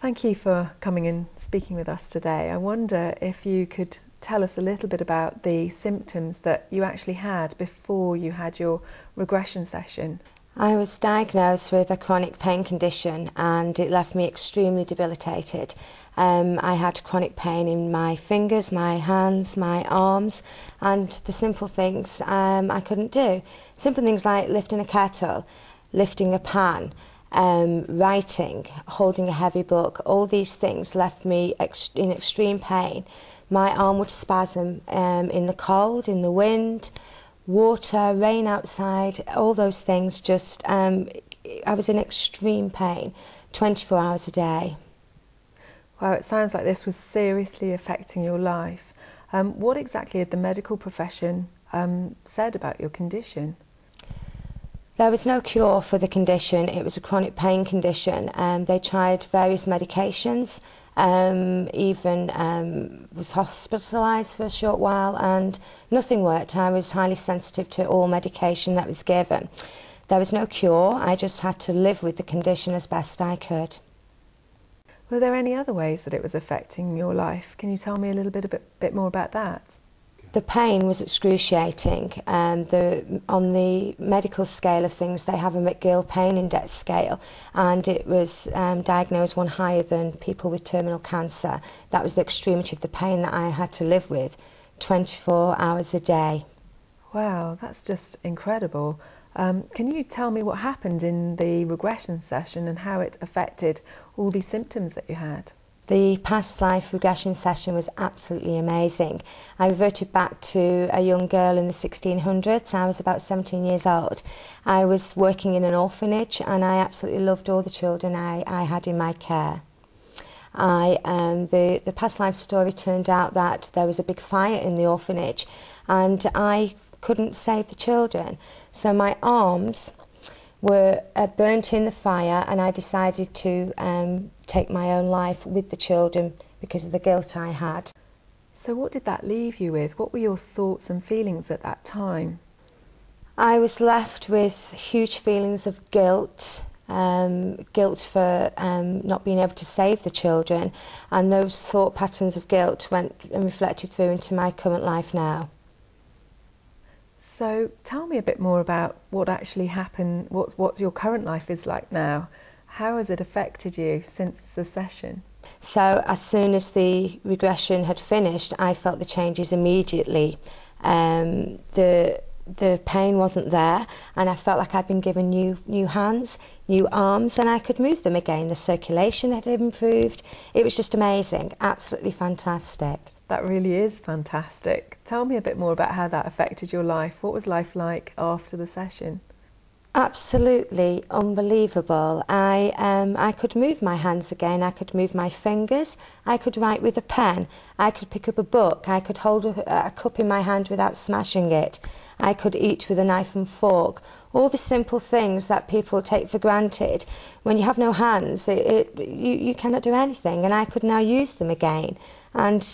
Thank you for coming and speaking with us today. I wonder if you could tell us a little bit about the symptoms that you actually had before you had your regression session. I was diagnosed with a chronic pain condition and it left me extremely debilitated. I had chronic pain in my fingers, my hands, my arms, and the simple things I couldn't do. Simple things like lifting a kettle, lifting a pan, writing, holding a heavy book, all these things left me in extreme pain. My arm would spasm in the cold, in the wind, water, rain outside, all those things just, I was in extreme pain 24 hours a day. Wow, it sounds like this was seriously affecting your life. What exactly had the medical profession said about your condition? There was no cure for the condition. It was a chronic pain condition. They tried various medications, even was hospitalised for a short while, and nothing worked. I was highly sensitive to all medication that was given. There was no cure. I just had to live with the condition as best I could. Were there any other ways that it was affecting your life? Can you tell me a little bit more about that? The pain was excruciating. On the medical scale of things, they have a McGill pain index scale, and it was diagnosed one higher than people with terminal cancer. That was the extremity of the pain that I had to live with 24 hours a day. Wow, that's just incredible. Can you tell me what happened in the regression session and how it affected all these symptoms that you had? The past life regression session was absolutely amazing. I reverted back to a young girl in the 1600s. I was about 17 years old. I was working in an orphanage and I absolutely loved all the children I had in my care. The past life story turned out that there was a big fire in the orphanage and I couldn't save the children. So my arms were burnt in the fire and I decided to take my own life with the children because of the guilt I had. So what did that leave you with? What were your thoughts and feelings at that time? I was left with huge feelings of guilt, guilt for not being able to save the children, and those thought patterns of guilt went and reflected through into my current life now. So tell me a bit more about what actually happened, what your current life is like now. How has it affected you since the session? So as soon as the regression had finished, I felt the changes immediately. The pain wasn't there and I felt like I'd been given new hands, new arms, and I could move them again. The circulation had improved. It was just amazing, absolutely fantastic. That really is fantastic. Tell me a bit more about how that affected your life. What was life like after the session? Absolutely unbelievable. I could move my hands again, I could move my fingers, I could write with a pen, I could pick up a book, I could hold a cup in my hand without smashing it, I could eat with a knife and fork. All the simple things that people take for granted. When you have no hands, you cannot do anything, and I could now use them again. And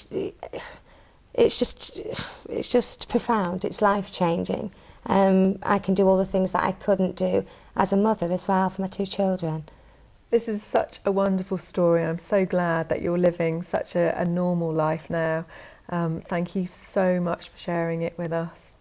it's just profound, it's life-changing. I can do all the things that I couldn't do as a mother as well for my two children. This is such a wonderful story. I'm so glad that you're living such a normal life now. Thank you so much for sharing it with us.